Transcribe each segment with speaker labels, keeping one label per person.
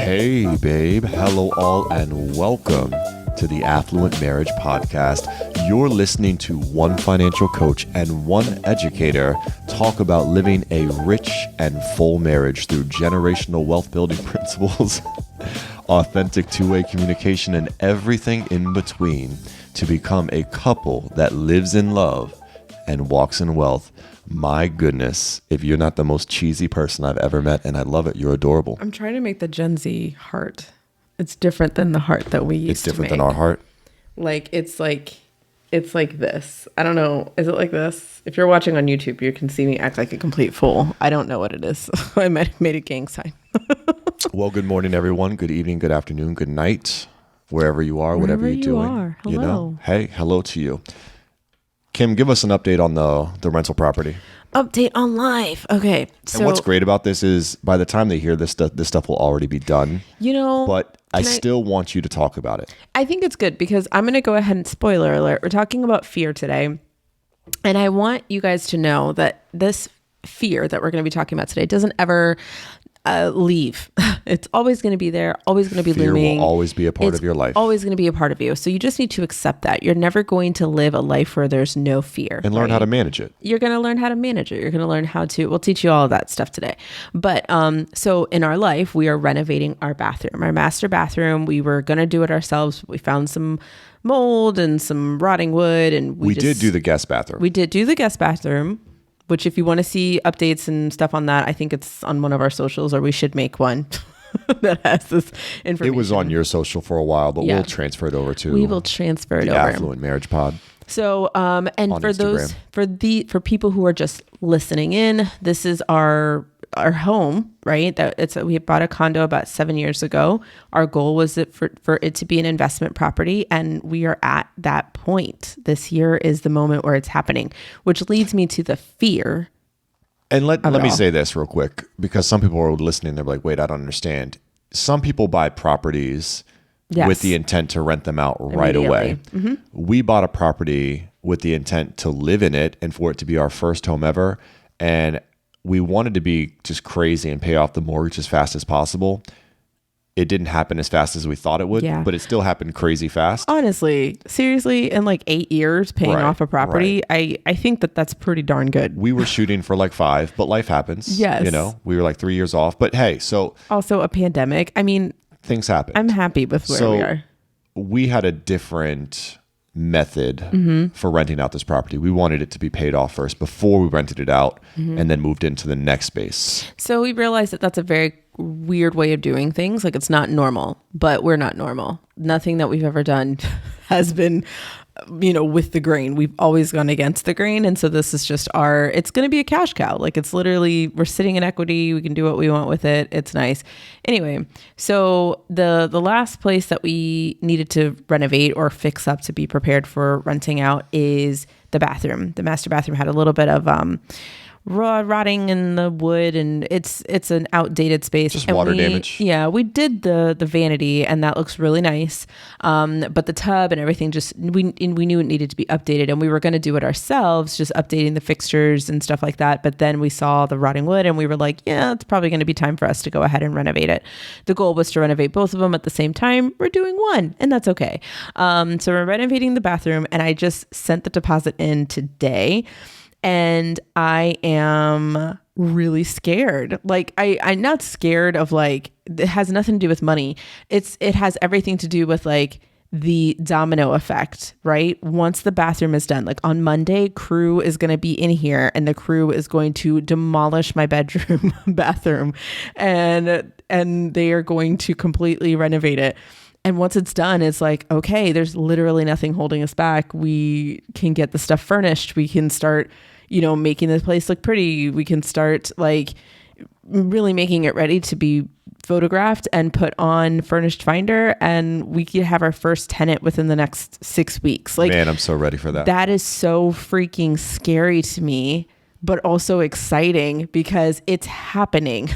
Speaker 1: Hey, babe. Hello, all, and welcome to the Affluent Marriage Podcast. You're listening to one financial coach and one educator talk about living a rich and full marriage through generational wealth building principles, authentic two-way communication, and everything in between to become a couple that lives in love and walks in wealth. My goodness, if you're not the most cheesy person I've ever met, and I love it, you're adorable.
Speaker 2: I'm trying to make the Gen Z heart. It's different than the heart that we used to make.
Speaker 1: It's different than our heart?
Speaker 2: It's like this. I don't know. Is it like this? If you're watching on YouTube, you can see me act like a complete fool. I don't know what it is. I might have made a gang sign.
Speaker 1: Well, good morning, everyone. Good evening, good afternoon, good night, wherever you are, whatever you're doing.
Speaker 2: Are. Hello.
Speaker 1: You know? Hey, hello to you. Kim, give us an update on the rental property.
Speaker 2: Update on life. Okay.
Speaker 1: And what's great about this is by the time they hear this stuff will already be done.
Speaker 2: You know,
Speaker 1: but I still want you to talk about it.
Speaker 2: I think it's good because I'm going to go ahead and spoiler alert. We're talking about fear today. And I want you guys to know that this fear that we're going to be talking about today doesn't ever leave. It's always going to be there, always going to be looming.
Speaker 1: Fear will always be a part of your life.
Speaker 2: Always going to be a part of you. So you just need to accept that. You're never going to live a life where there's no fear.
Speaker 1: And learn how to manage it.
Speaker 2: You're going to learn how to manage it. You're going to learn how to, we'll teach you all of that stuff today. But so in our life, we are renovating our bathroom, our master bathroom. We were going to do it ourselves. We found some mold and some rotting wood. And
Speaker 1: we did do the guest bathroom.
Speaker 2: We did do the guest bathroom. Which if you want to see updates and stuff on that, I think it's on one of our socials, or we should make one that has this information.
Speaker 1: It was on your social for a while, but we'll transfer it over to
Speaker 2: we will transfer it
Speaker 1: the
Speaker 2: over.
Speaker 1: Affluent Marriage Pod.
Speaker 2: So and for
Speaker 1: Instagram.
Speaker 2: those for people who are just listening in, this is our home, right? We bought a condo about 7 years ago. Our goal was for it to be an investment property, and we are at that point. This year is the moment where it's happening, which leads me to the fear.
Speaker 1: And let me say this real quick, because some people are listening. They're like, wait, I don't understand. Some people buy properties with the intent to rent them out right away. Mm-hmm. We bought a property with the intent to live in it and for it to be our first home ever. And we wanted to be just crazy and pay off the mortgage as fast as possible. It didn't happen as fast as we thought it would, but it still happened crazy fast.
Speaker 2: Honestly, seriously, in like 8 years paying off a property, I think that's pretty darn good.
Speaker 1: We were shooting for like 5, but life happens.
Speaker 2: Yes.
Speaker 1: You know, we were like 3 years off. But hey, so...
Speaker 2: Also a pandemic. I mean...
Speaker 1: Things happen.
Speaker 2: I'm happy with where we are.
Speaker 1: We had a different method for renting out this property. We wanted it to be paid off first before we rented it out and then moved into the next space.
Speaker 2: So we realized that that's a very weird way of doing things. Like it's not normal, but we're not normal. Nothing that we've ever done has been, with the grain. We've always gone against the grain. And so this is just it's going to be a cash cow. Like it's literally, we're sitting in equity. We can do what we want with it. It's nice. Anyway, so the last place that we needed to renovate or fix up to be prepared for renting out is the bathroom. The master bathroom had a little bit of, rotting in the wood, and it's an outdated space.
Speaker 1: Just water damage.
Speaker 2: Yeah, we did the vanity, and that looks really nice. But the tub and everything, we knew it needed to be updated, and we were going to do it ourselves, just updating the fixtures and stuff like that. But then we saw the rotting wood, and we were like, yeah, it's probably going to be time for us to go ahead and renovate it. The goal was to renovate both of them at the same time. We're doing one, and that's okay. So we're renovating the bathroom, and I just sent the deposit in today. And I am really scared. Like I'm not scared of it has nothing to do with money. It has everything to do with like the domino effect, right? Once the bathroom is done, like on Monday, crew is going to be in here and the crew is going to demolish my bedroom bathroom and they are going to completely renovate it. And once it's done, it's like, okay, there's literally nothing holding us back. We can get the stuff furnished. We can start, making the place look pretty. We can start like really making it ready to be photographed and put on Furnished Finder. And we could have our first tenant within the next 6 weeks. Like,
Speaker 1: man, I'm so ready for that.
Speaker 2: That is so freaking scary to me, but also exciting because it's happening.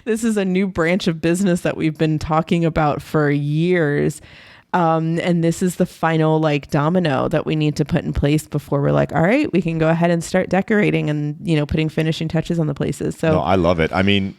Speaker 2: This is a new branch of business that we've been talking about for years. And this is the final domino that we need to put in place before we're like, all right, we can go ahead and start decorating and, putting finishing touches on the places. So
Speaker 1: no, I love it. I mean,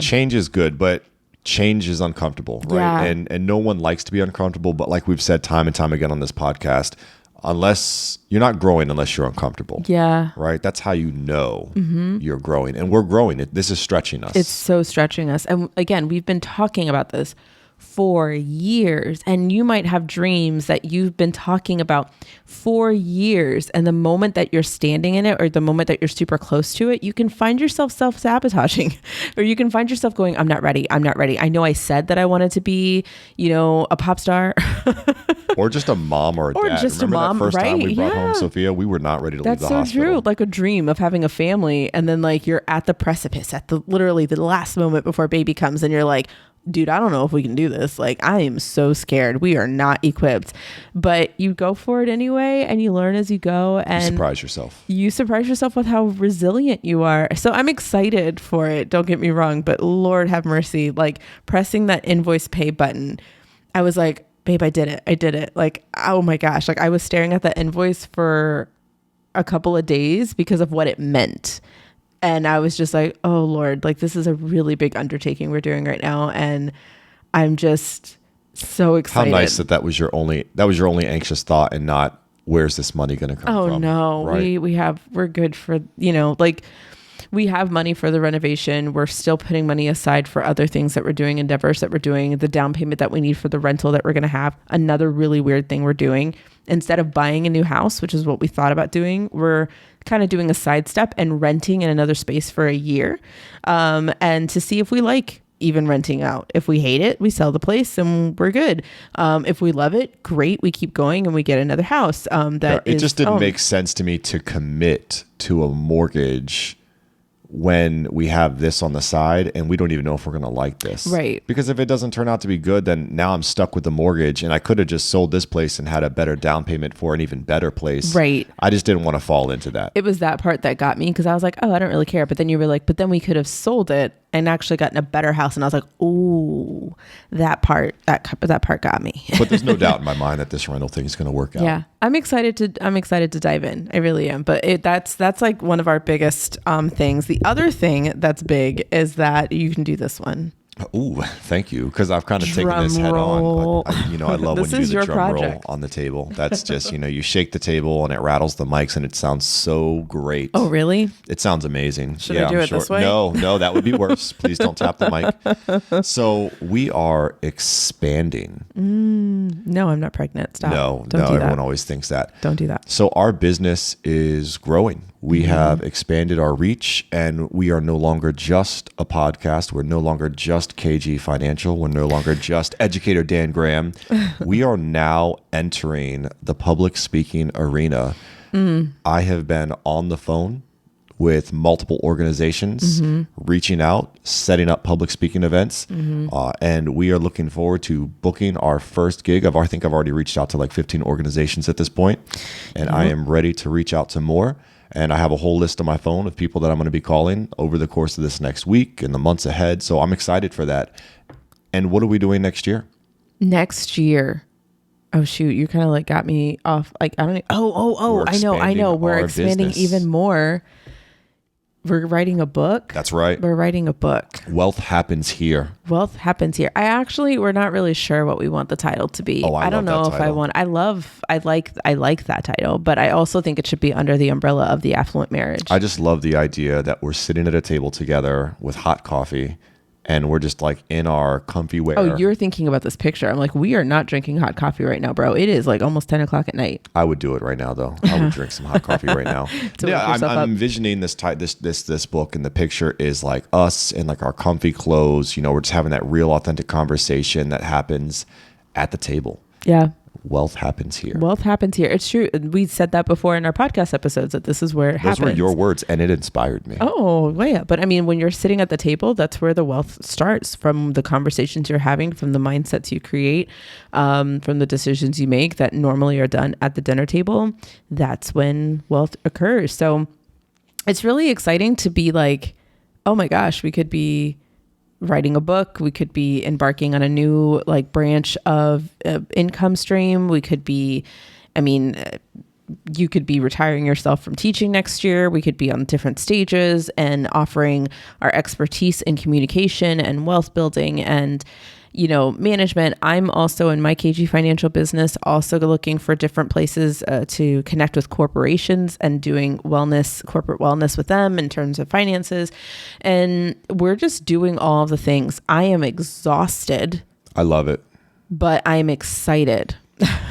Speaker 1: change is good, but change is uncomfortable, right?
Speaker 2: Yeah.
Speaker 1: And no one likes to be uncomfortable, but like we've said time and time again on this podcast, unless you're not growing unless you're uncomfortable.
Speaker 2: Yeah.
Speaker 1: Right? That's how you know you're growing. And we're growing. This is stretching us.
Speaker 2: It's so stretching us. And again, we've been talking about this for years, and you might have dreams that you've been talking about for years, and the moment that you're standing in it, or the moment that you're super close to it, you can find yourself self-sabotaging, or you can find yourself going, I'm not ready. I know I said that I wanted to be, a pop star.
Speaker 1: Or just a mom or a
Speaker 2: Or
Speaker 1: dad.
Speaker 2: just a
Speaker 1: Remember
Speaker 2: mom,
Speaker 1: that first time we brought
Speaker 2: right?
Speaker 1: home
Speaker 2: Yeah.
Speaker 1: Sophia? We were not ready to
Speaker 2: That's
Speaker 1: leave the
Speaker 2: so
Speaker 1: hospital.
Speaker 2: true. Like a dream of having a family, and then like you're at the precipice at literally the last moment before baby comes, and you're like, dude, I don't know if we can do this. Like, I am so scared. We are not equipped. But you go for it anyway, and you learn as you go, and
Speaker 1: You surprise yourself.
Speaker 2: with how resilient you are. So I'm excited for it. Don't get me wrong, but Lord have mercy, like pressing that invoice pay button, I was like, babe, I did it. Like, oh my gosh. Like, I was staring at that invoice for a couple of days because of what it meant. And I was just like, oh Lord, like this is a really big undertaking we're doing right now. And I'm just so excited.
Speaker 1: How nice that was your only anxious thought, and not where's this money going to come from?
Speaker 2: Oh no,
Speaker 1: right?
Speaker 2: we're good for, like we have money for the renovation. We're still putting money aside for other things that we're doing, endeavors that we're doing, the down payment that we need for the rental that we're going to have. Another really weird thing we're doing, instead of buying a new house, which is what we thought about doing, we're kind of doing a sidestep and renting in another space for a year, and to see if we like even renting out. If we hate it, we sell the place and we're good. If we love it, great, we keep going and we get another house.
Speaker 1: It just didn't make sense to me to commit to a mortgage when we have this on the side and we don't even know if we're going to like this.
Speaker 2: Right.
Speaker 1: Because if it doesn't turn out to be good, then now I'm stuck with the mortgage, and I could have just sold this place and had a better down payment for an even better place.
Speaker 2: Right.
Speaker 1: I just didn't want to fall into that.
Speaker 2: It was that part that got me, because I was like, oh, I don't really care. But then you were like, but then we could have sold it and actually gotten a better house. And I was like, ooh, that part got me.
Speaker 1: But there's no doubt in my mind that this rental thing is going to work out.
Speaker 2: Yeah. I'm excited to dive in. I really am. But that's like one of our biggest things. The other thing that's big is that you can do this one.
Speaker 1: Ooh, thank you. Because I've kind of taken this head
Speaker 2: roll.
Speaker 1: on. I love when you do the drum roll on the table. That's just, you shake the table and it rattles the mics and it sounds so great.
Speaker 2: Oh, really?
Speaker 1: It sounds amazing.
Speaker 2: Should I do it this way?
Speaker 1: No, that would be worse. Please don't tap the mic. So we are expanding.
Speaker 2: No, I'm not pregnant. Stop.
Speaker 1: No,
Speaker 2: Don't do
Speaker 1: everyone
Speaker 2: that.
Speaker 1: always thinks that.
Speaker 2: Don't do that.
Speaker 1: So our business is growing. We have expanded our reach, and we are no longer just a podcast. We're no longer just KG Financial. We're no longer just Educator Dan Graham. We are now entering the public speaking arena. I have been on the phone with multiple organizations, reaching out, setting up public speaking events. And we are looking forward to booking our first gig. I think I've already reached out to like 15 organizations at this point, and I am ready to reach out to more. And I have a whole list on my phone of people that I'm going to be calling over the course of this next week and the months ahead. So I'm excited for that. And what are we doing next year?
Speaker 2: Next year. Oh shoot, you kind of like got me off. Like, I don't know. I know. We're expanding
Speaker 1: business.
Speaker 2: even more. We're writing a book.
Speaker 1: That's right.
Speaker 2: We're writing a book.
Speaker 1: Wealth happens here.
Speaker 2: Wealth happens here. We're not really sure what we want the title to be.
Speaker 1: Oh,
Speaker 2: I don't know if I want. I like that title, but I also think it should be under the umbrella of the affluent marriage.
Speaker 1: I just love the idea that we're sitting at a table together with hot coffee, and we're just like in our comfy wear.
Speaker 2: Oh, you're thinking about this picture. I'm like, we are not drinking hot coffee right now, bro. It is like almost 10 o'clock at night.
Speaker 1: I would do it right now, though. I would drink some hot coffee right now. Yeah, I'm envisioning this book, and the picture is like us in like our comfy clothes. We're just having that real authentic conversation that happens at the table.
Speaker 2: Yeah.
Speaker 1: Wealth happens here.
Speaker 2: Wealth happens here. It's true. We said that before in our podcast episodes, that this is where it happens.
Speaker 1: Those were your words, and it inspired me.
Speaker 2: Oh, well, yeah. But I mean, when you're sitting at the table, that's where the wealth starts, from the conversations you're having, from the mindsets you create, from the decisions you make that normally are done at the dinner table. That's when wealth occurs. So it's really exciting to be like, oh my gosh, we could be writing a book. We could be embarking on a new like branch of income stream. We could be, you could be retiring yourself from teaching next year. We could be on different stages and offering our expertise in communication and wealth building and, you know, management. I'm also in my KG financial business, also looking for different places to connect with corporations and doing corporate wellness with them in terms of finances. And we're just doing all the things. I am exhausted.
Speaker 1: I love it.
Speaker 2: But I'm excited.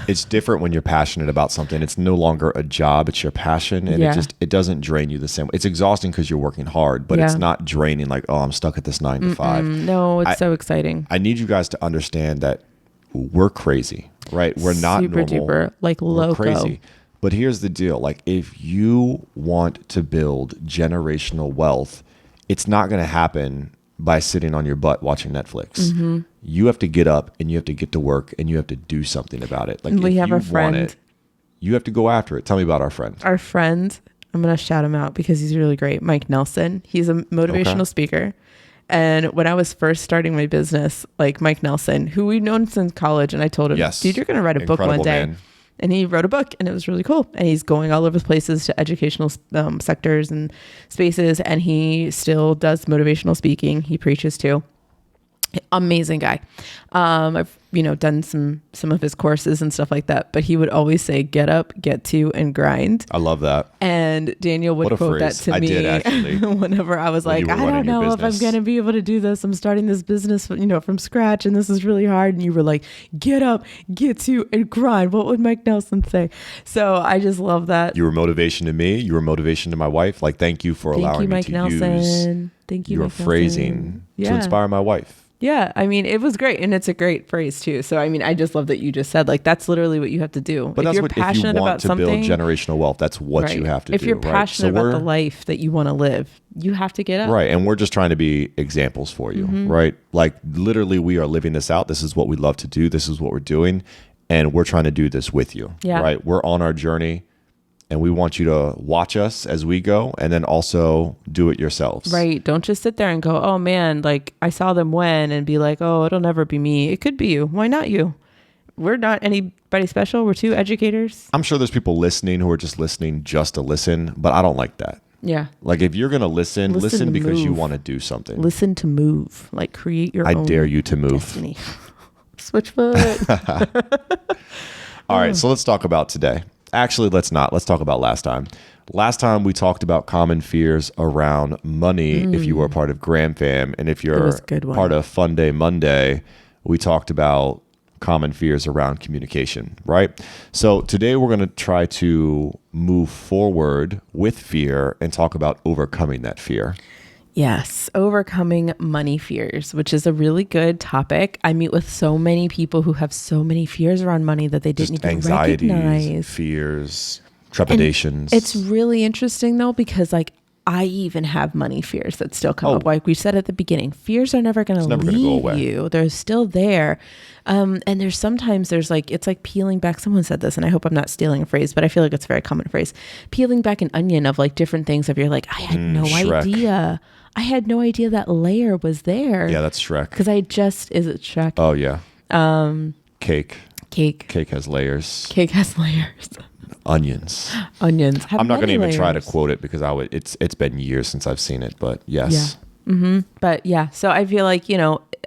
Speaker 1: It's different when you're passionate about something. It's no longer a job, it's your passion. And it doesn't drain you the same way. It's exhausting because you're working hard, but it's not draining like, oh, I'm stuck at this 9 to 5.
Speaker 2: No, it's so exciting.
Speaker 1: I need you guys to understand that we're crazy, right? We're not
Speaker 2: super
Speaker 1: normal.
Speaker 2: Duper, like loco.
Speaker 1: We're crazy. But here's the deal. Like if you want to build generational wealth, it's not going to happen by sitting on your butt watching Netflix. You have to get up and you have to get to work and you have to do something about it. Like
Speaker 2: we have a friend.
Speaker 1: You have to go after it. Tell me about our friend.
Speaker 2: Our friend, I'm going to shout him out because he's really great. Mike Nelson. He's a motivational speaker. And when I was first starting my business, like Mike Nelson, who we've known since college, and I told him, dude, you're going to write a book one day. Man. And he wrote a book and it was really cool. And he's going all over the places to educational sectors and spaces. And he still does motivational speaking. He preaches too. Amazing guy. I've, done some of his courses and stuff like that, but he would always say, get up, get to, and grind.
Speaker 1: I love that.
Speaker 2: And Daniel would quote that to me
Speaker 1: did, actually.
Speaker 2: Whenever I was like, I don't know if I'm going to be able to do this. I'm starting this business, from scratch and this is really hard. And you were like, get up, get to, and grind. What would Mike Nelson say? So I just love that.
Speaker 1: You were motivation to me. You were motivation to my wife. Like, thank you for allowing me to use your phrasing to inspire my wife.
Speaker 2: Yeah, I mean, it was great, and it's a great phrase too. So, I mean, I just love that you just said, like, that's literally what you have to do.
Speaker 1: But if you're passionate about something, if you want to build generational wealth, that's what you have to do.
Speaker 2: If you're passionate about the life that you want to live, you have to get up.
Speaker 1: Right, and we're just trying to be examples for you, right? Like, literally, we are living this out. This is what we love to do. This is what we're doing, and we're trying to do this with you, right? We're on our journey. And we want you to watch us as we go and then also do it yourselves.
Speaker 2: Right. Don't just sit there and go, oh man, like I saw them win and be like, oh, it'll never be me. It could be you. Why not you? We're not anybody special. We're two educators.
Speaker 1: I'm sure there's people listening who are just listening just to listen, but I don't like that.
Speaker 2: Yeah.
Speaker 1: Like if you're going to listen because you want to do something.
Speaker 2: Listen to move. Like create your own
Speaker 1: I dare you to move.
Speaker 2: Destiny. Switch foot.
Speaker 1: All right. So let's talk about today. Actually, let's not. Let's talk about last time. Last time we talked about common fears around money if you were a part of Gram Fam. And if you're part of Fun Day Monday, we talked about common fears around communication, right? So today we're going to try to move forward with fear and talk about overcoming that fear.
Speaker 2: Yes, overcoming money fears, which is a really good topic. I meet with so many people who have so many fears around money that they didn't even recognize.
Speaker 1: Fears, trepidations.
Speaker 2: And it's really interesting though, because like I even have money fears that still come up. Like we said at the beginning, fears are never going to leave you. They're still there. And it's like peeling back. Someone said this, and I hope I'm not stealing a phrase, but I feel like it's a very common phrase. Peeling back an onion of like different things of you're like, I had no idea. I had no idea that layer was there.
Speaker 1: Yeah, that's Shrek.
Speaker 2: Because is it Shrek?
Speaker 1: Oh, yeah. Cake. Cake has layers.
Speaker 2: Cake has layers.
Speaker 1: Onions.
Speaker 2: I'm
Speaker 1: not going to even try to quote it because it's been years since I've seen it, but yes.
Speaker 2: Yeah. Mm-hmm. But yeah, so I feel like,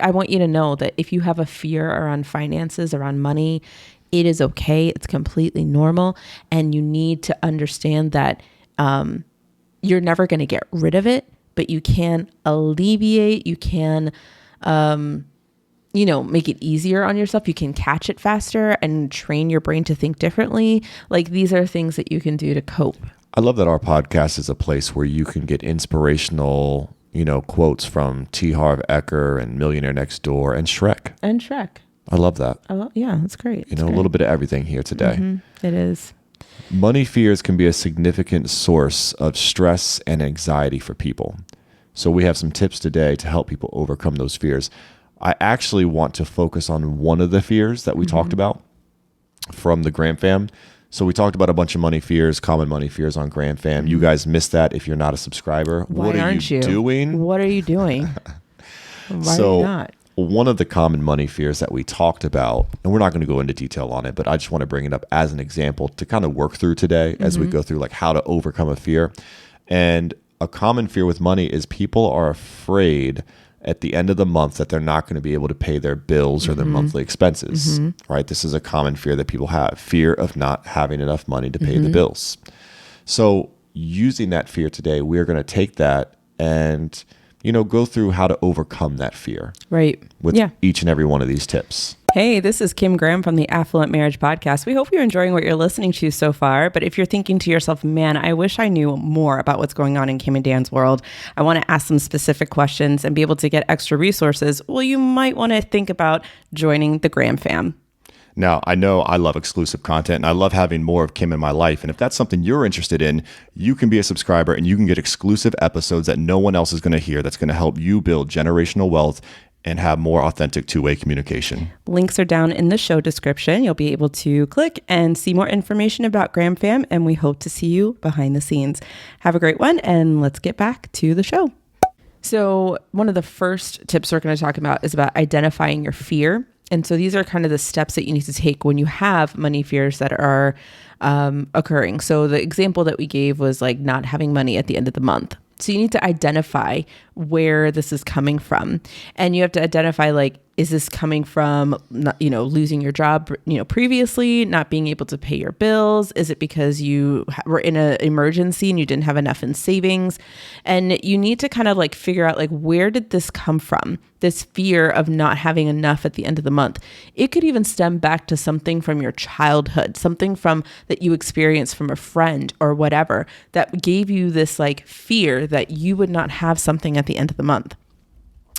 Speaker 2: I want you to know that if you have a fear around finances, around money, it is okay. It's completely normal. And you need to understand that you're never going to get rid of it, but you can alleviate, you can, make it easier on yourself. You can catch it faster and train your brain to think differently. Like these are things that you can do to cope.
Speaker 1: I love that our podcast is a place where you can get inspirational, quotes from T. Harv Eker and Millionaire Next Door and Shrek. I love that.
Speaker 2: Yeah, that's great.
Speaker 1: A little bit of everything here today.
Speaker 2: Mm-hmm. It is.
Speaker 1: Money fears can be a significant source of stress and anxiety for people. So we have some tips today to help people overcome those fears. I actually want to focus on one of the fears that we talked about from the Gram Fam. So we talked about a bunch of money fears, common money fears on Gram Fam. You guys missed that if you're not a subscriber.
Speaker 2: Why aren't you doing? What are you doing? Why are you not?
Speaker 1: one of the common money fears that we talked about, and we're not going to go into detail on it, but I just want to bring it up as an example to kind of work through today as we go through like how to overcome a fear. And a common fear with money is people are afraid at the end of the month that they're not going to be able to pay their bills or their monthly expenses, right? This is a common fear that people have, fear of not having enough money to pay the bills. So using that fear today, we're going to take that and, go through how to overcome that fear.
Speaker 2: Right.
Speaker 1: With each and every one of these tips.
Speaker 2: Hey, this is Kim Graham from the Affluent Marriage Podcast. We hope you're enjoying what you're listening to so far. But if you're thinking to yourself, man, I wish I knew more about what's going on in Kim and Dan's world, I want to ask some specific questions and be able to get extra resources, well, you might want to think about joining the Graham fam.
Speaker 1: Now, I know I love exclusive content and I love having more of Kim in my life. And if that's something you're interested in, you can be a subscriber and you can get exclusive episodes that no one else is going to hear that's going to help you build generational wealth and have more authentic two-way communication.
Speaker 2: Links are down in the show description. You'll be able to click and see more information about Graham Fam, and we hope to see you behind the scenes. Have a great one, and let's get back to the show. So one of the first tips we're going to talk about is about identifying your fear. And so these are kind of the steps that you need to take when you have money fears that are occurring. So the example that we gave was like not having money at the end of the month. So you need to identify where this is coming from. And you have to identify, like, is this coming from, losing your job, previously, not being able to pay your bills? Is it because you were in an emergency and you didn't have enough in savings? And you need to kind of like figure out, like, where did this come from? This fear of not having enough at the end of the month. It could even stem back to something from your childhood, something from that you experienced from a friend or whatever that gave you this like fear that you would not have something at the end of the month.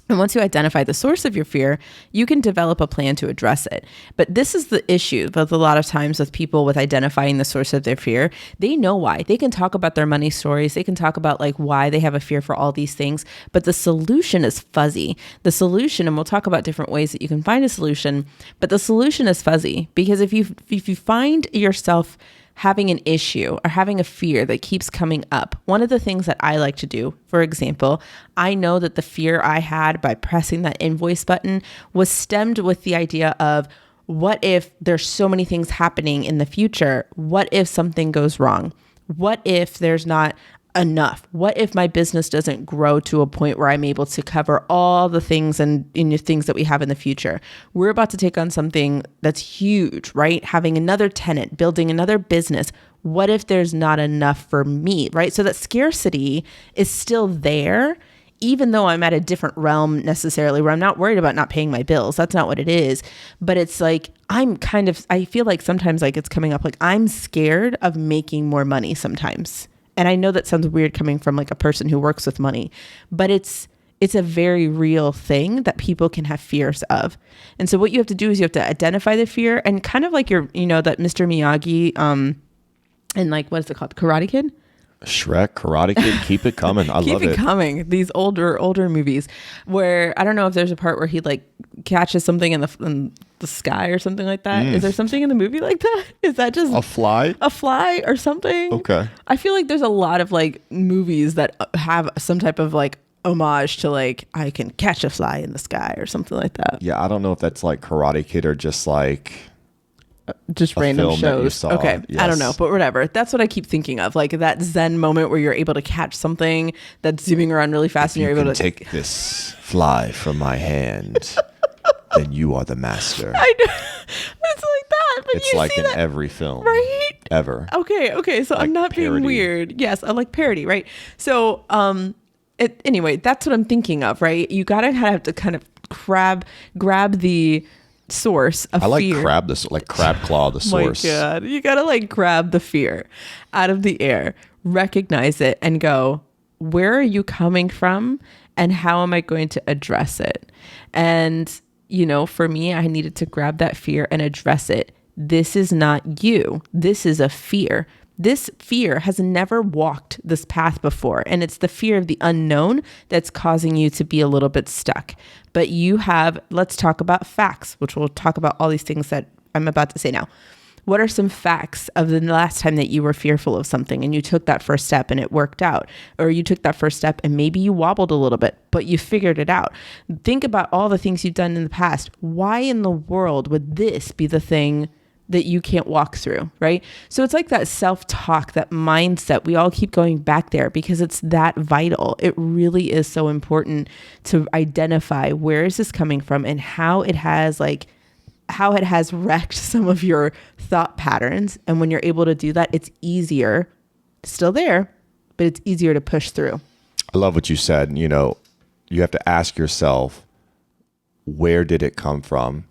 Speaker 2: And once you identify the source of your fear, you can develop a plan to address it. But this is the issue with a lot of times with people with identifying the source of their fear. They know why. They can talk about their money stories. They can talk about like why they have a fear for all these things. But the solution is fuzzy. The solution, and we'll talk about different ways that you can find a solution, but the solution is fuzzy because if you find yourself having an issue or having a fear that keeps coming up, one of the things that I like to do, for example, I know that the fear I had by pressing that invoice button was stemmed with the idea of, what if there's so many things happening in the future? What if something goes wrong? What if there's not enough? What if my business doesn't grow to a point where I'm able to cover all the things and things that we have in the future? We're about to take on something that's huge, right? Having another tenant, building another business. What if there's not enough for me, right? So that scarcity is still there, even though I'm at a different realm necessarily where I'm not worried about not paying my bills. That's not what it is. But it's like, I feel like sometimes like it's coming up, like I'm scared of making more money sometimes. And I know that sounds weird coming from like a person who works with money, but it's a very real thing that people can have fears of. And so what you have to do is you have to identify the fear and kind of like that Mr. Miyagi, and like, what is it called? Karate Kid?
Speaker 1: Shrek, Karate Kid, keep it coming. I love it.
Speaker 2: Keep it coming. These older movies where I don't know if there's a part where he like catches something in the sky or something like that. Is there something in the movie like that? Is that just
Speaker 1: a fly
Speaker 2: or something?
Speaker 1: Okay.
Speaker 2: I feel like there's a lot of like movies that have some type of like homage to like, I can catch a fly in the sky or something like that.
Speaker 1: Yeah, I don't know if that's like Karate Kid or just like
Speaker 2: just random shows. Okay.
Speaker 1: Yes.
Speaker 2: I don't know, but whatever. That's what I keep thinking of. Like that Zen moment where you're able to catch something that's zooming around really fast, and you're able to
Speaker 1: take this fly from my hand. Then you are the master.
Speaker 2: I know. It's like that. But
Speaker 1: it's like in every film.
Speaker 2: Right?
Speaker 1: Ever.
Speaker 2: Okay. So like I'm not parody. Being weird. Yes, I like parody, right? So anyway, that's what I'm thinking of, right? You gotta have to kind of grab the source of fear.
Speaker 1: I like crab claw the source.
Speaker 2: My God. You gotta like grab the fear out of the air, recognize it, and go, where are you coming from and how am I going to address it? And for me, I needed to grab that fear and address it. This is not you. This is a fear. This fear has never walked this path before, and it's the fear of the unknown that's causing you to be a little bit stuck. But let's talk about facts, which we'll talk about all these things that I'm about to say now. What are some facts of the last time that you were fearful of something and you took that first step and it worked out? Or you took that first step and maybe you wobbled a little bit, but you figured it out. Think about all the things you've done in the past. Why in the world would this be the thing that you can't walk through, right? So it's like that self-talk, that mindset. We all keep going back there because it's that vital. It really is so important to identify where is this coming from and how it has wrecked some of your thought patterns. And when you're able to do that, it's easier, still there, but it's easier to push through.
Speaker 1: I love what you said. You know, you have to ask yourself, where did it come from?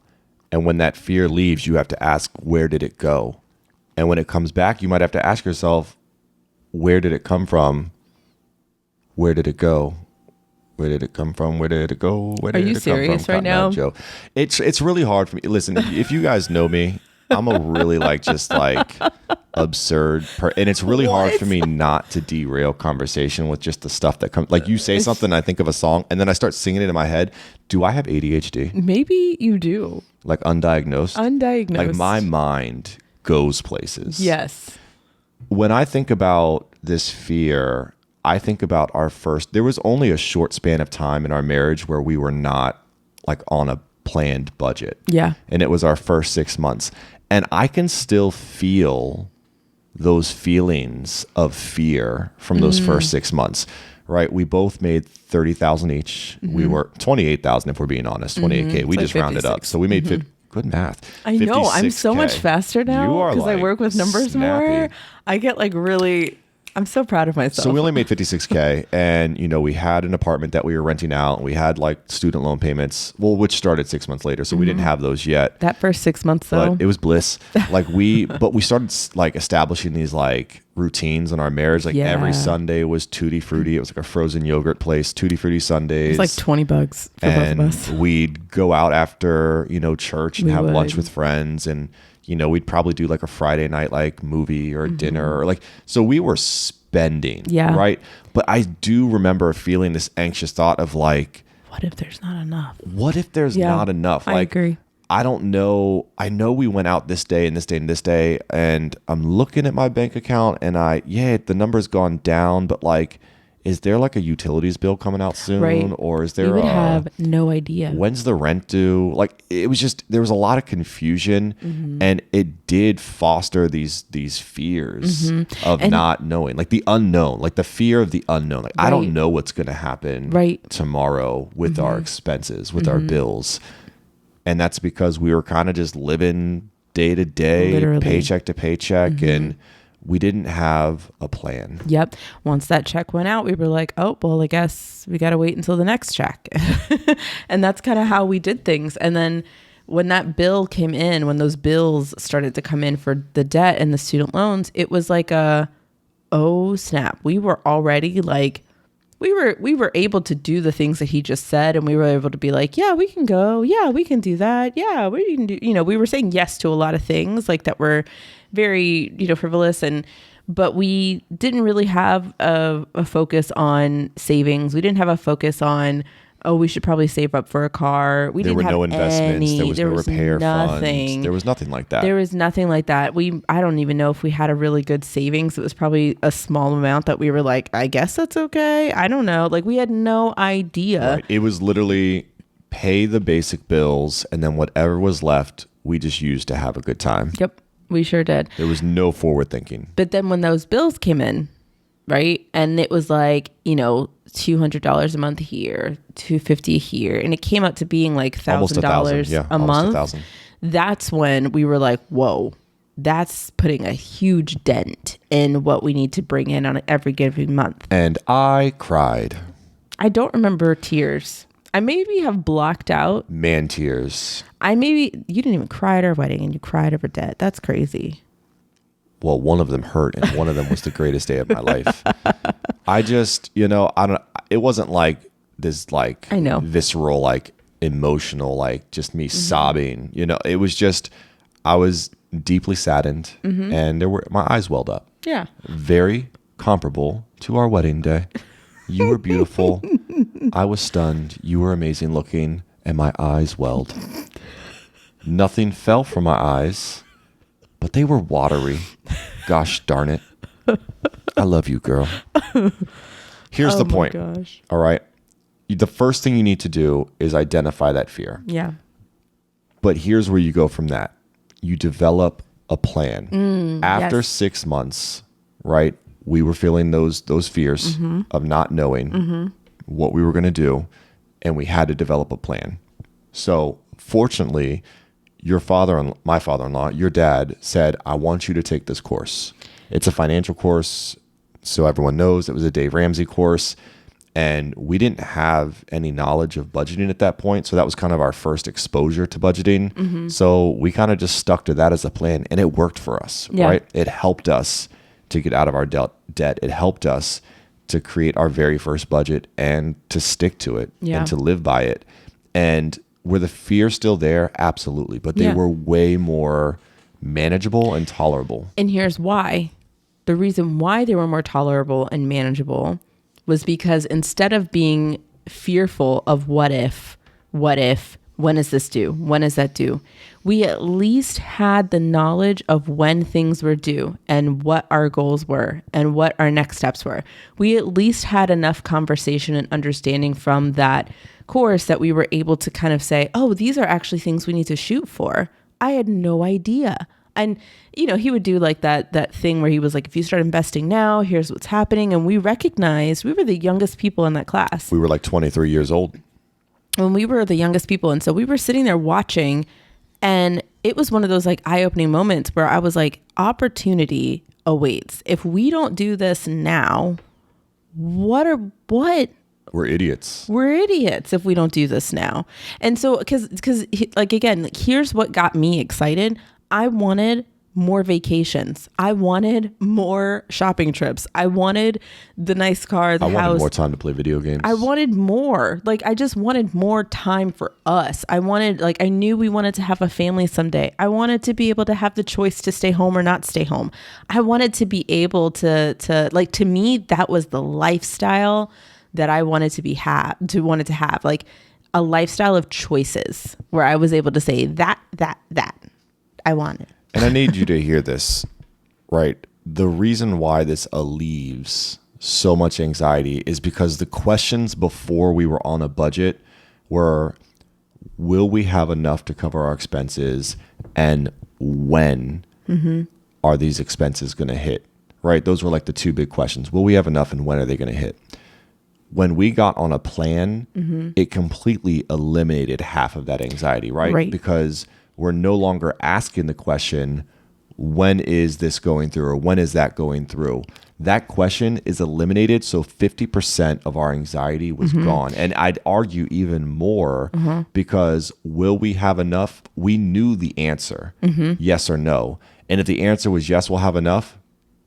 Speaker 1: And when that fear leaves, you have to ask, where did it go? And when it comes back, you might have to ask yourself, where did it come from? Where did it go? Where did it come from? Where did it go? Where did
Speaker 2: Are you
Speaker 1: it come
Speaker 2: serious
Speaker 1: from?
Speaker 2: right now?
Speaker 1: Joe. It's really hard for me. Listen, if you guys know me, I'm a really absurd and it's really hard for me not to derail conversation with just the stuff that comes. Like you say something, I think of a song, and then I start singing it in my head. Do I have ADHD?
Speaker 2: Maybe you do.
Speaker 1: Like undiagnosed?
Speaker 2: Undiagnosed.
Speaker 1: Like my mind goes places.
Speaker 2: Yes.
Speaker 1: When I think about this fear, I think about there was only a short span of time in our marriage where we were not like on a planned budget.
Speaker 2: Yeah.
Speaker 1: And it was our first 6 months. And I can still feel those feelings of fear from those first 6 months, right? We both made 30,000 each. We were 28,000 if we're being honest, 28K. We just rounded up. So we made good math.
Speaker 2: I know. I'm so
Speaker 1: 56K.
Speaker 2: much faster now
Speaker 1: You are
Speaker 2: because I
Speaker 1: like
Speaker 2: work with numbers
Speaker 1: snappy.
Speaker 2: more. I get like really, I'm so proud of myself.
Speaker 1: So we only made 56K, and you know, we had an apartment that we were renting out, and we had like student loan payments, which started 6 months later. So we didn't have those yet.
Speaker 2: That first 6 months though.
Speaker 1: But it was bliss. But we started like establishing these like routines in our marriage. Like every Sunday was Tutti Frutti. It was like a frozen yogurt place, Tutti Frutti Sundays.
Speaker 2: It's like $20 for
Speaker 1: and
Speaker 2: both of us.
Speaker 1: We'd go out after, church and have lunch with friends, and we'd probably do like a Friday night like movie or dinner or so we were spending, right? But I do remember feeling this anxious thought of like,
Speaker 2: what if there's not enough?
Speaker 1: What if there's not enough?
Speaker 2: I agree.
Speaker 1: I don't know. I know we went out this day and this day and this day, and I'm looking at my bank account and the number's gone down, but like, is there like a utilities bill coming out soon?
Speaker 2: Right.
Speaker 1: Or is there
Speaker 2: you would have no idea.
Speaker 1: When's the rent due? Like, it was just, there was a lot of confusion, and it did foster these fears of not knowing, like the unknown, like the fear of the unknown. Like, I don't know what's going to happen tomorrow with our expenses, with our bills. And that's because we were kind of just living day to day,
Speaker 2: Literally.
Speaker 1: paycheck to paycheck, and we didn't have a plan.
Speaker 2: Yep. Once that check went out, we were like, oh, well, I guess we got to wait until the next check. And that's kind of how we did things. And then when that bill came in, when those bills started to come in for the debt and the student loans, it was like oh snap. We were already like, we were able to do the things that he just said, and we were able to be like, yeah, we can go. Yeah, we can do that. Yeah, we can do, we were saying yes to a lot of things like that were very, frivolous, but we didn't really have a focus on savings. We didn't have a focus on, we should probably save up for a car.
Speaker 1: There were no investments. There was no repair funds. There was nothing like that.
Speaker 2: There was nothing like that. I don't even know if we had a really good savings. It was probably a small amount that we were like, I guess that's okay. I don't know. Like, we had no idea.
Speaker 1: Right. It was literally pay the basic bills, and then whatever was left, we just used to have a good time.
Speaker 2: Yep. We sure did.
Speaker 1: There was no forward thinking.
Speaker 2: But then when those bills came in, right? And it was like, $200 a month here, $250 here. And it came out to being like $1,000 a month. $1,000. That's when we were like, whoa, that's putting a huge dent in what we need to bring in on every given month.
Speaker 1: And I cried.
Speaker 2: I don't remember tears. I maybe have blocked out.
Speaker 1: Man tears.
Speaker 2: You didn't even cry at our wedding, and you cried over debt. That's crazy.
Speaker 1: Well, one of them hurt, and one of them was the greatest day of my life. I just, it wasn't like this, like,
Speaker 2: I know,
Speaker 1: visceral, like emotional, like just me sobbing, it was just, I was deeply saddened, and my eyes welled up.
Speaker 2: Yeah.
Speaker 1: Very comparable to our wedding day. You were beautiful. I was stunned. You were amazing looking, and my eyes welled. Nothing fell from my eyes, but they were watery. Gosh darn it. I love you, girl. Here's the point.
Speaker 2: Gosh.
Speaker 1: All right. The first thing you need to do is identify that fear.
Speaker 2: Yeah.
Speaker 1: But here's where you go from that. You develop a plan. After
Speaker 2: yes.
Speaker 1: 6 months, right, we were feeling those fears of not knowing what we were going to do, and we had to develop a plan. So fortunately, my father-in-law, your dad said, I want you to take this course. It's a financial course. So everyone knows it was a Dave Ramsey course. And we didn't have any knowledge of budgeting at that point. So that was kind of our first exposure to budgeting. So we kind of just stuck to that as a plan, and it worked for us, right? It helped us to get out of our debt. It helped us to create our very first budget and to stick to it and to live by it. And were the fears still there? Absolutely. But they were way more manageable and tolerable.
Speaker 2: And here's why. The reason why they were more tolerable and manageable was because instead of being fearful of what if, when is this due? When is that due? We at least had the knowledge of when things were due and what our goals were and what our next steps were. We at least had enough conversation and understanding from that course that we were able to kind of say, oh, these are actually things we need to shoot for. I had no idea. And, he would do like that thing where he was like, if you start investing now, here's what's happening. And we recognized we were the youngest people in that class.
Speaker 1: We were like 23 years old.
Speaker 2: When we were the youngest people. And so we were sitting there watching, and it was one of those like eye-opening moments where I was like, opportunity awaits. If we don't do this now, what?
Speaker 1: We're idiots.
Speaker 2: We're idiots if we don't do this now. And so, because like, again, here's what got me excited. I wanted more vacations. I wanted more shopping trips. I wanted the nice car, the house.
Speaker 1: I wanted more time to play video games.
Speaker 2: I wanted more. Like, I just wanted more time for us. I knew we wanted to have a family someday. I wanted to be able to have the choice to stay home or not stay home. I wanted to be able to me, that was the lifestyle that I wanted to have, like a lifestyle of choices where I was able to say that. I want it.
Speaker 1: And I need you to hear this, right? The reason why this alleviates so much anxiety is because the questions before we were on a budget were, will we have enough to cover our expenses? And when are these expenses going to hit, right? Those were like the two big questions. Will we have enough, and when are they going to hit? When we got on a plan, it completely eliminated half of that anxiety, right? Because we're no longer asking the question, when is this going through, or when is that going through? That question is eliminated. So 50% of our anxiety was gone. And I'd argue even more because will we have enough? We knew the answer, yes or no. And if the answer was yes, we'll have enough,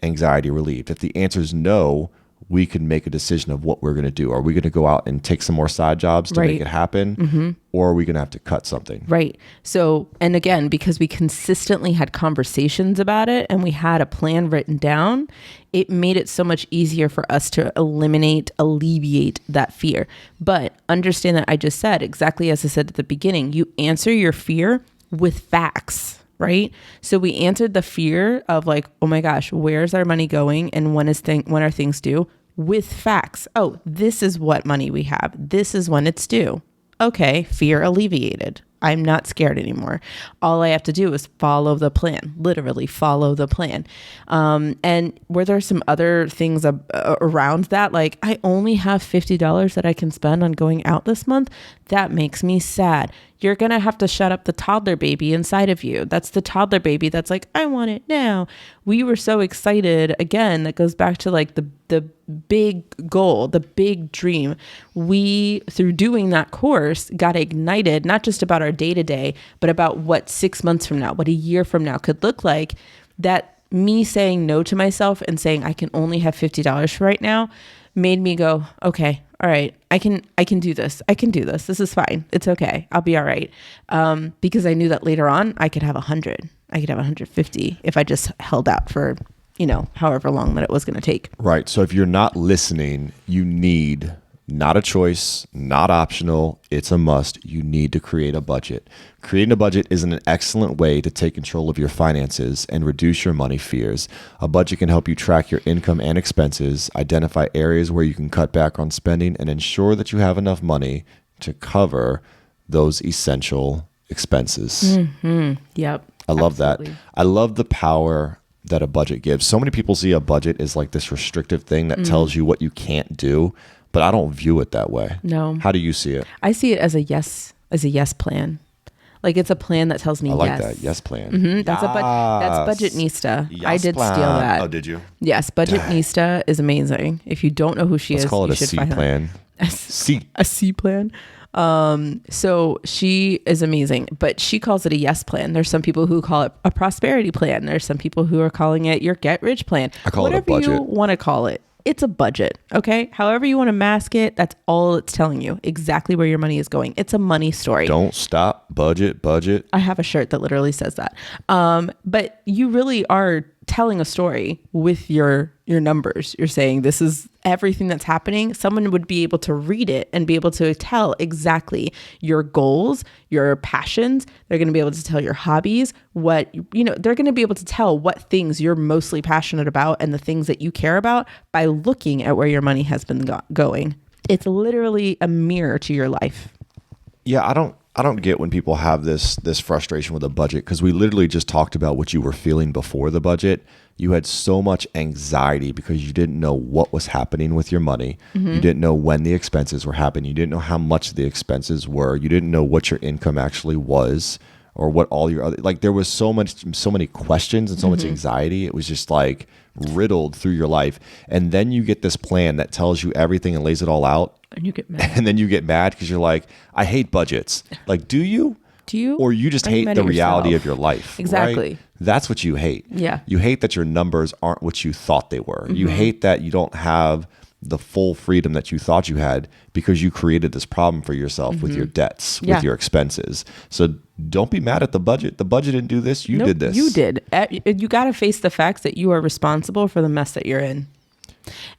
Speaker 1: anxiety relieved. If the answer is no, we can make a decision of what we're going to do. Are we going to go out and take some more side jobs to make it happen? Or are we going to have to cut something?
Speaker 2: Right. So, and again, because we consistently had conversations about it and we had a plan written down, it made it so much easier for us to alleviate that fear. But understand that I just said, exactly as I said at the beginning, you answer your fear with facts. Right. So we answered the fear of like, oh my gosh, where's our money going? And when are things due? With facts. Oh, this is what money we have. This is when it's due. Okay. Fear alleviated. I'm not scared anymore. All I have to do is follow the plan, literally follow the plan. And were there some other things around that? Like, I only have $50 that I can spend on going out this month. That makes me sad. You're going to have to shut up the toddler baby inside of you. That's the toddler baby that's like, I want it now. We were so excited. Again, that goes back to like the big goal, the big dream. We, through doing that course, got ignited, not just about our day-to-day, but about what 6 months from now, what a year from now could look like. That me saying no to myself and saying I can only have $50 for right now made me go, okay, all right, I can do this. I can do this. This is fine. It's okay. I'll be all right. Because I knew that later on I could have 100. I could have 150 if I just held out for, however long that it was going to take.
Speaker 1: Right. So if you're not listening, you need Not a choice, not optional. It's a must. You need to create a budget. Creating a budget is an excellent way to take control of your finances and reduce your money fears. A budget can help you track your income and expenses, identify areas where you can cut back on spending, and ensure that you have enough money to cover those essential expenses.
Speaker 2: Yep.
Speaker 1: I love that. I love the power that a budget gives. So many people see a budget as like this restrictive thing that tells you what you can't do. But I don't view it that way.
Speaker 2: No.
Speaker 1: How do you see it?
Speaker 2: I see it as a yes plan. Like it's a plan that tells me yes.
Speaker 1: I like that. Yes plan.
Speaker 2: That's Budgetnista.
Speaker 1: Yes
Speaker 2: I did
Speaker 1: plan.
Speaker 2: steal that.
Speaker 1: Oh, did you?
Speaker 2: Yes. Budgetnista is amazing. If you don't know who she
Speaker 1: Let's
Speaker 2: is,
Speaker 1: call it
Speaker 2: you
Speaker 1: a
Speaker 2: should
Speaker 1: C
Speaker 2: find
Speaker 1: plan.
Speaker 2: Her. A C plan. So she is amazing, but she calls it a yes plan. There's some people who call it a prosperity plan. There's some people who are calling it your get rich plan.
Speaker 1: I call it a budget.
Speaker 2: Whatever you want to call it. It's a budget, okay? However you want to mask it, that's all it's telling you, exactly where your money is going. It's a money story.
Speaker 1: Don't stop, budget.
Speaker 2: I have a shirt that literally says that. But you really are telling a story with your numbers. You're saying this is everything that's happening. Someone would be able to read it and be able to tell exactly your goals, your passions. They're going to be able to tell your hobbies, they're going to be able to tell what things you're mostly passionate about and the things that you care about by looking at where your money has been going. It's literally a mirror to your life.
Speaker 1: Yeah, I don't get when people have this frustration with a budget, because we literally just talked about what you were feeling before the budget. You had so much anxiety because you didn't know what was happening with your money. You didn't know when the expenses were happening. You didn't know how much the expenses were. You didn't know what your income actually was, or what all your other, like there was so many questions and so much anxiety. It was just like riddled through your life. And then you get this plan that tells you everything and lays it all out.
Speaker 2: And you get mad.
Speaker 1: And then you get mad because you're like, I hate budgets. Like, do you?
Speaker 2: Do you?
Speaker 1: Or you just hate the reality of your life.
Speaker 2: Exactly.
Speaker 1: Right? That's what you hate.
Speaker 2: Yeah.
Speaker 1: You hate that your numbers aren't what you thought they were. You hate that you don't have the full freedom that you thought you had because you created this problem for yourself with your debts, with your expenses. So don't be mad at the budget. The budget didn't do this. You did this.
Speaker 2: You did. You got to face the facts that you are responsible for the mess that you're in.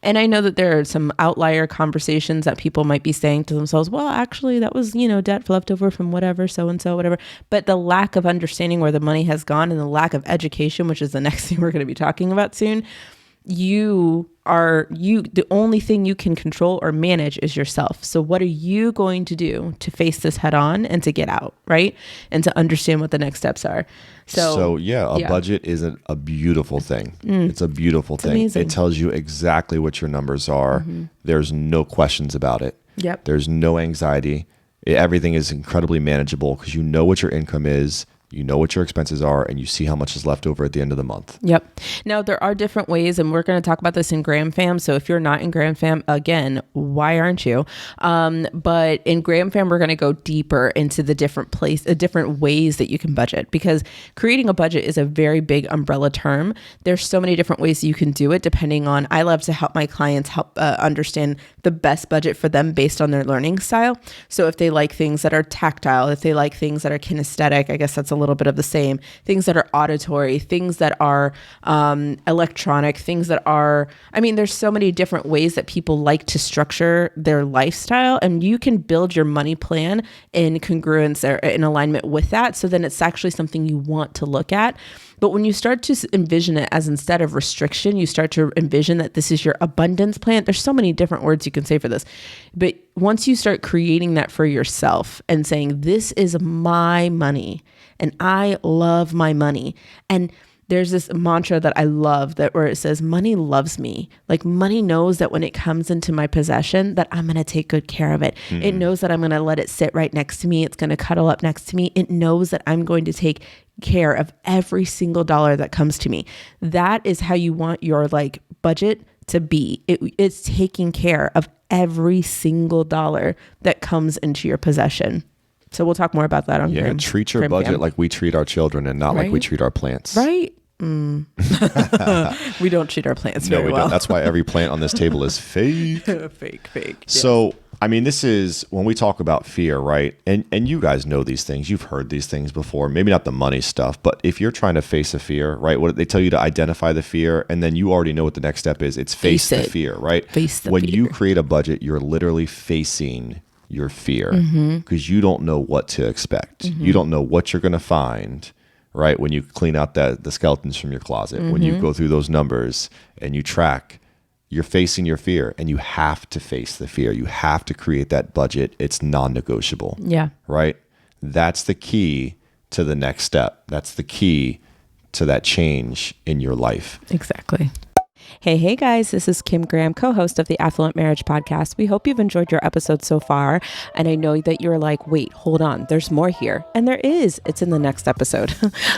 Speaker 2: And I know that there are some outlier conversations that people might be saying to themselves, well, actually, that was, debt left over from whatever, so-and-so, whatever. But the lack of understanding where the money has gone and the lack of education, which is the next thing we're going to be talking about soon, the only thing you can control or manage is yourself. So what are you going to do to face this head on and to get out, right? And to understand what the next steps are. So budget is a beautiful thing. It's a beautiful thing. Amazing.
Speaker 1: It tells you exactly what your numbers are. There's no questions about it.
Speaker 2: Yep.
Speaker 1: There's no anxiety. Everything is incredibly manageable because you know what your income is. You know what your expenses are, and you see how much is left over at the end of the month.
Speaker 2: Yep. Now, there are different ways, and we're going to talk about this in Graham Fam. So if you're not in Graham Fam, again, why aren't you? But in Graham Fam, we're going to go deeper into the different ways that you can budget, because creating a budget is a very big umbrella term. There's so many different ways you can do it depending on, I love to help my clients understand the best budget for them based on their learning style. So if they like things that are tactile, if they like things that are kinesthetic, I guess that's a little bit of the same, things that are auditory, things that are electronic, things that are, there's so many different ways that people like to structure their lifestyle, and you can build your money plan in congruence or in alignment with that. So then it's actually something you want to look at. But when you start to envision it as, instead of restriction, you start to envision that this is your abundance plan. There's so many different words you can say for this. But once you start creating that for yourself and saying, this is my money and I love my money. And there's this mantra that I love where it says, money loves me. Like, money knows that when it comes into my possession, that I'm going to take good care of it. It knows that I'm going to let it sit right next to me. It's going to cuddle up next to me. It knows that I'm going to take care of every single dollar that comes to me. That is how you want your budget to be. It's taking care of every single dollar that comes into your possession. So we'll talk more about that on Graham.
Speaker 1: Treat your budget like we treat our children and not like we treat our plants.
Speaker 2: Right? We don't treat our plants very well.
Speaker 1: We don't. That's why every plant on this table is fake.
Speaker 2: Fake.
Speaker 1: So I mean, this is when we talk about fear, right? And you guys know these things. You've heard these things before. Maybe not the money stuff, but if you're trying to face a fear, right? What they tell you to identify the fear, and then you already know what the next step is. It's face the fear, right?
Speaker 2: Face the
Speaker 1: when
Speaker 2: fear.
Speaker 1: you create a budget, you're literally facing your fear because you don't know what to expect. You don't know what you're going to find, right? When you clean out the skeletons from your closet, when you go through those numbers and you track, you're facing your fear, and you have to face the fear. You have to create that budget. It's non-negotiable.
Speaker 2: Yeah.
Speaker 1: Right? That's the key to the next step. That's the key to that change in your life.
Speaker 2: Exactly. Hey guys, this is Kim Graham, co-host of the Affluent Marriage Podcast. We hope you've enjoyed your episode so far. And I know that you're like, wait, hold on, there's more here. And there is. It's in the next episode.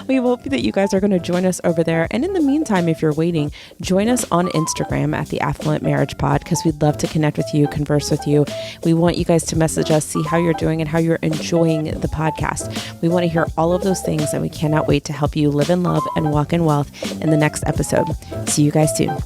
Speaker 2: We hope that you guys are going to join us over there. And in the meantime, if you're waiting, join us on Instagram at the Affluent Marriage Pod, because we'd love to connect with you, converse with you. We want you guys to message us, see how you're doing and how you're enjoying the podcast. We want to hear all of those things, and we cannot wait to help you live in love and walk in wealth in the next episode. See you guys soon.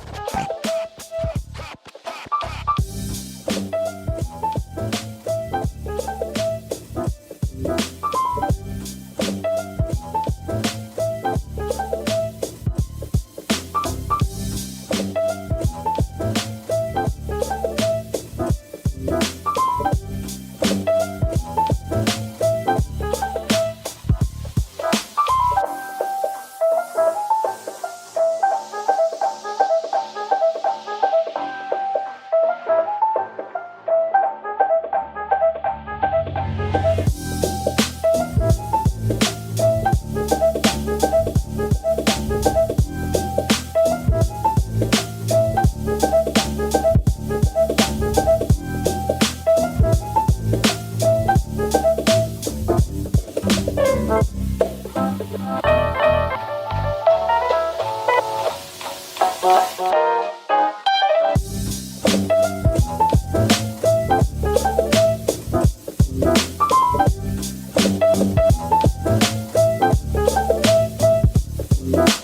Speaker 2: Bye.